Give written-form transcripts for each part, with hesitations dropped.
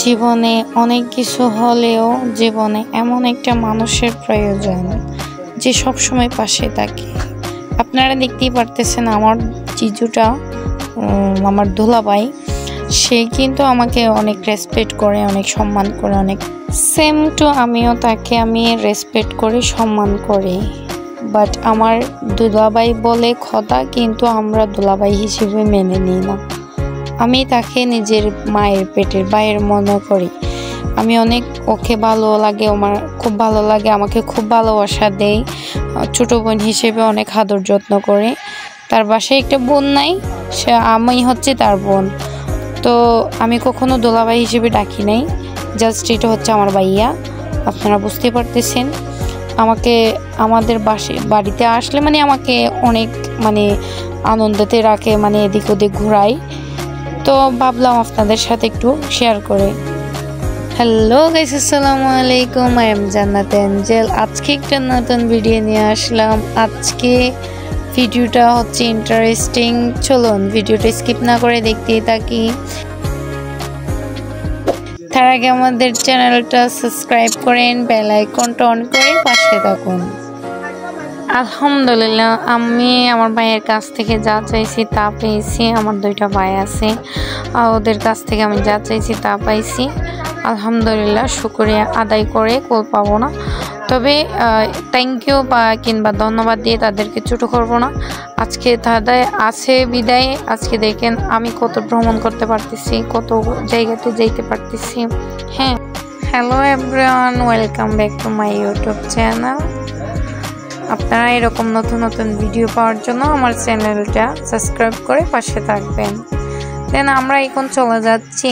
জীবনে অনেক কিছু হলেও জীবনে এমন একটা মানুষের প্রয়োজন যে সব সময় পাশে থাকে। আপনারা দেখতেই পারতেছেন আমার জিজুটা, আমার দুলাভাই, সে কিন্তু আমাকে অনেক রেসপেক্ট করে, অনেক সম্মান করে, অনেক সেম টু আমিও তাকে আমি রেসপেক্ট করি, সম্মান করি। বাট আমার দুলাভাই বলে কথা, কিন্তু আমরা দুলাভাই হিসেবে মেনে নিই না। আমি তাকে নিজের মায়ের পেটের বাইরের মনে করি। আমি অনেক ওকে ভালো লাগে, আমার খুব ভালো লাগে, আমাকে খুব ভালোবাসা দেয়। ছোটো বোন হিসেবে অনেক আদর যত্ন করে। তার বাসায় একটা বোন নাই, সে আমি হচ্ছে তার বোন। তো আমি কখনো দুলাভাই হিসেবে ডাকি নাই, জাস্ট এটা হচ্ছে আমার ভাইয়া। আপনারা বুঝতে পারতেছেন। আমাকে আমাদের বাড়িতে আসলে আমাকে অনেক আনন্দতে রাখে, এদিক ওদিক ঘোরায়। তো ভাবলাম আপনাদের সাথে একটু শেয়ার করে। হ্যালো গাইস, আসসালামু আলাইকুম। আই এম জান্নাত এঞ্জেল। আজকে একটা নতুন ভিডিও নিয়ে আসলাম। আজকে ভিডিওটা হচ্ছে ইন্টারেস্টিং। চলুন ভিডিওটা স্কিপ না করে দেখতেই থাকি। তার আগে আমাদের চ্যানেলটা সাবস্ক্রাইব করেন, বেল আইকনটা অন করে পাশে থাকুন। আলহামদুলিল্লাহ, আমি আমার ভাইয়ের কাছ থেকে যা চাইছি তা পেয়েছি। আমার দুইটা ভাই আছে, ওদের কাছ থেকে আমি যা চাইছি তা পাইছি। আলহামদুলিল্লাহ, শুকরিয়া আদায় করে কোল পাবো না। তবে থ্যাংক ইউ কিংবা ধন্যবাদ দিয়ে তাদেরকে ছোটো করবো না। আজকে তাদের আছে বিদায়। আজকে দেখেন আমি কত ভ্রমণ করতে পারতেছি, কত জায়গাতে যাইতে পারতেছি। হ্যাঁ, hello everyone, welcome back to my YouTube channel. আপনারা এরকম নতুন নতুন ভিডিও পাওয়ার জন্য আমার চ্যানেলটা সাবস্ক্রাইব করে পাশে থাকবেন। দেন আমরা এখন চলে যাচ্ছি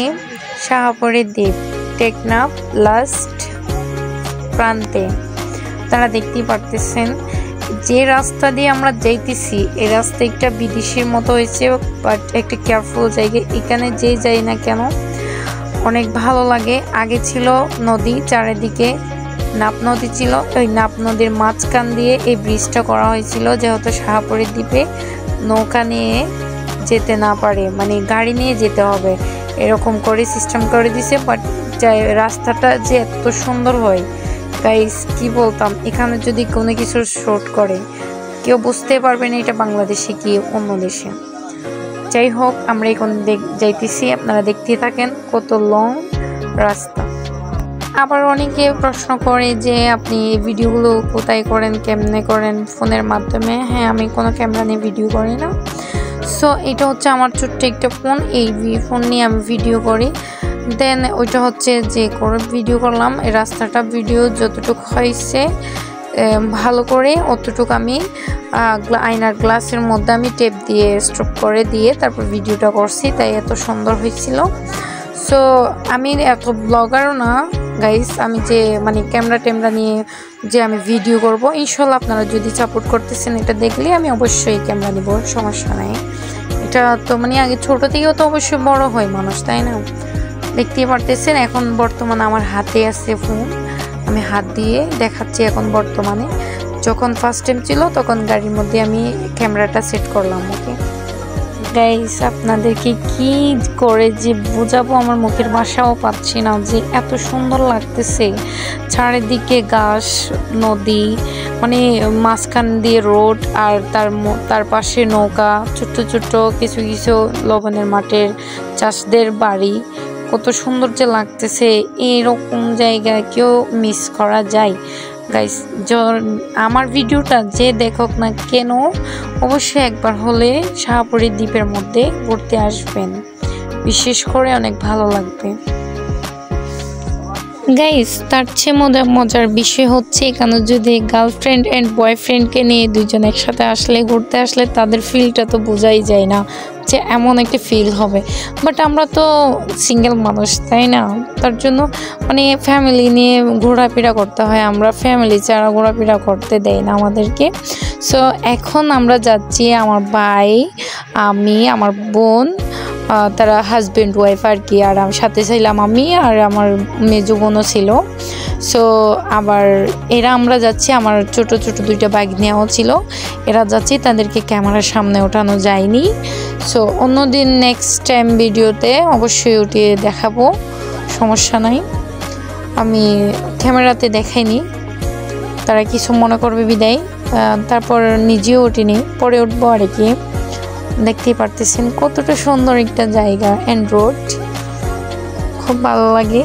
শাহপরী দ্বীপ, টেকনাফ লাস্ট প্রান্তে। তারা দেখতেই পারতেছেন যে রাস্তা দিয়ে আমরা যাইতেছি, এই রাস্তা একটা বিদেশের মতো হয়েছে, বাট একটা কেয়ারফুল জায়গা। এখানে যে যাই না কেন অনেক ভালো লাগে। আগে ছিল নদী, চারিদিকে নাপ নদী ছিল। ওই নাপ নদীর মাঝখান দিয়ে এই ব্রিজটা করা হয়েছিল, যেহেতু শাহপরী দ্বীপে নৌকা নিয়ে যেতে না পারে, গাড়ি নিয়ে যেতে হবে, এরকম করে সিস্টেম করে দিছে। বাট রাস্তাটা যে এত সুন্দর হয় গাইস, কি বলতাম। এখানে যদি কোনো কিছু শুট করে কেউ বুঝতে পারবে না এটা বাংলাদেশে কি অন্য দেশে। যাই হোক, আমরা এখন যাইতেছি, আপনারা দেখতে থাকেন কত লং রাস্তা। আবার অনেকে প্রশ্ন করে যে আপনি এই ভিডিওগুলো কোথায় করেন, কেমনে করেন? ফোনের মাধ্যমে। হ্যাঁ, আমি কোনো ক্যামেরা নিয়ে ভিডিও করি না। সো এটা হচ্ছে আমার ছোট্ট একটা ফোন, এই ফোন নিয়ে আমি ভিডিও করি। দেন ওইটা হচ্ছে যে করে ভিডিও করলাম। এই রাস্তাটা ভিডিও যতটুকু হয়েছে ভালো করে অতটুকু আমি আয়নার গ্লাসের মধ্যে আমি টেপ দিয়ে স্টপ করে দিয়ে তারপর ভিডিওটা করছি, তাই এত সুন্দর হয়েছিল। সো আমি এত ব্লগারও না গাইস, আমি যে ক্যামেরা নিয়ে যে আমি ভিডিও করব, ইনশাল্লাহ আপনারা যদি সাপোর্ট করতেছেন এটা দেখলে আমি অবশ্যই ক্যামেরা নিব, সমস্যা নাই। এটা তো আগে ছোট থেকেও তো অবশ্যই বড় হয় মানুষ, তাই না? দেখতেই পারতেছেন এখন বর্তমানে আমার হাতে আছে ফোন, আমি হাত দিয়ে দেখাচ্ছি এখন বর্তমানে। যখন ফার্স্ট টাইম ছিল তখন গাড়ির মধ্যে আমি ক্যামেরাটা সেট করলাম। ওকে গাইস, আপনাদেরকে কি করে যে বোঝাবো, আমার মুখের ভাষাও পাচ্ছি না, যে এত সুন্দর লাগতেছে। চারিদিকে গাছ, নদী, মাঝখান দিয়ে রোড, আর তার পাশে নৌকা, ছোট্ট ছোট্ট কিছু কিছু লবণের মাঠের চাষদের বাড়ি। কত সুন্দর যে লাগতেছে। এরকম জায়গা কেউ মিস করা যায় গাইস? আমার ভিডিওটা যে দেখুক না কেন অবশ্যই একবার হলে শাহপরী দ্বীপের মধ্যে ঘুরতে আসবেন, বিশেষ করে অনেক ভালো লাগবে গাইস। তার চেয়ে মজার বিষয় হচ্ছে এখানে যদি গার্লফ্রেন্ড অ্যান্ড বয়ফ্রেন্ডকে নিয়ে দুজন একসাথে আসলে, ঘুরতে আসলে, তাদের ফিলটা তো বোঝাই যায় না যে এমন একটা ফিল হবে। বাট আমরা তো সিঙ্গেল মানুষ, তাই না? তার জন্য ফ্যামিলি নিয়ে ঘোরাফেরা করতে হয়। আমরা ফ্যামিলি ছাড়া ঘোরাফেরা করতে দেয় না আমাদেরকে। সো এখন আমরা যাচ্ছি, আমার ভাই, আমি, আমার বোন, তারা হাজব্যান্ড ওয়াইফ আর কি, আর সাথে ছিলাম আমি, আর আমার মেজো বোনও ছিল। সো আবার আমরা যাচ্ছি, আমার ছোট ছোট দুইটা ভাগ্নেও ছিল, এরা যাচ্ছি। তাদেরকে ক্যামেরার সামনে ওঠানো যায়নি। সো অন্যদিন নেক্সট টাইম ভিডিওতে অবশ্যই উঠিয়ে দেখাবো সমস্যা নাই, আমি ক্যামেরাতে দেখাইনি, তারা কিছু মনে করবে বিদায়। তারপর নিজেও উঠিনি, পরে উঠবো আর কি। দেখতেই পারতেছেন কতটা সুন্দর একটা জায়গা এন্ড রোড, খুব ভালো লাগে।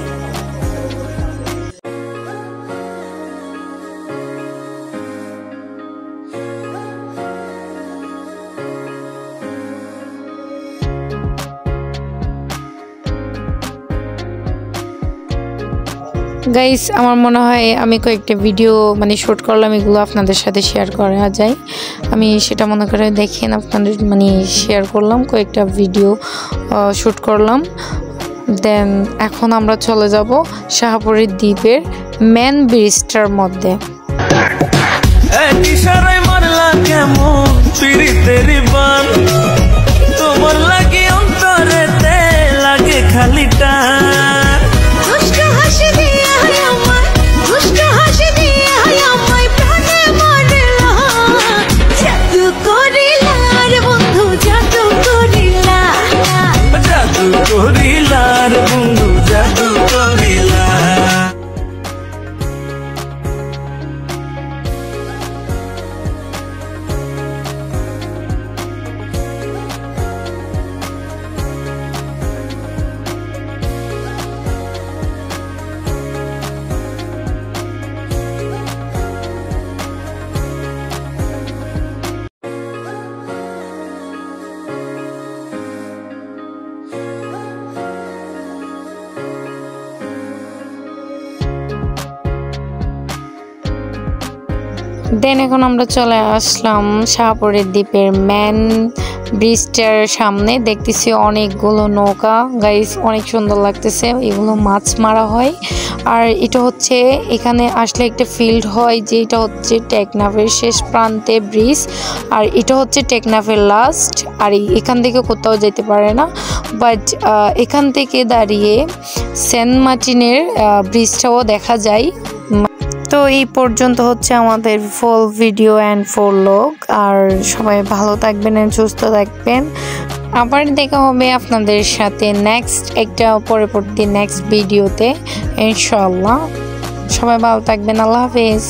গাইস আমার মনে হয় আমি কয়েকটা ভিডিও মানে শুট করলাম, এগুলো আপনাদের সাথে শেয়ার করা যায়, আমি সেটা মনে করে দেখেন আপনাদের মানে শেয়ার করলাম, কয়েকটা ভিডিও শুট করলাম। দেন এখন আমরা চলে যাব শাহপুরের দ্বীপের মেন ব্রিজটার মধ্যে। দেন এখন আমরা চলে আসলাম শাহপুরের দ্বীপের মেন ব্রিজটার সামনে। দেখতেছি অনেকগুলো নৌকা, গাইস অনেক সুন্দর লাগতেছে, এগুলো মাছ মারা হয়। আর এটা হচ্ছে এখানে আসলে একটা ফিল্ড হয় যে এটা হচ্ছে টেকনাফের শেষ প্রান্তে ব্রিজ, আর এটা হচ্ছে টেকনাফের লাস্ট। আর এখান থেকে কোথাও যেতে পারে না, বাট এখান থেকে দাঁড়িয়ে সেন্ট মার্টিনের ব্রিজটাও দেখা যায়। তো এই পর্যন্ত হচ্ছে আমাদের full video and full log. আর সবাই ভালো থাকবেন, সুস্থ থাকবেন। আবার দেখা হবে আপনাদের সাথে নেক্সট একটা পরবর্তী নেক্সট ভিডিওতে ইনশাআল্লাহ। সবাই ভালো থাকবেন, আল্লাহ হাফেজ।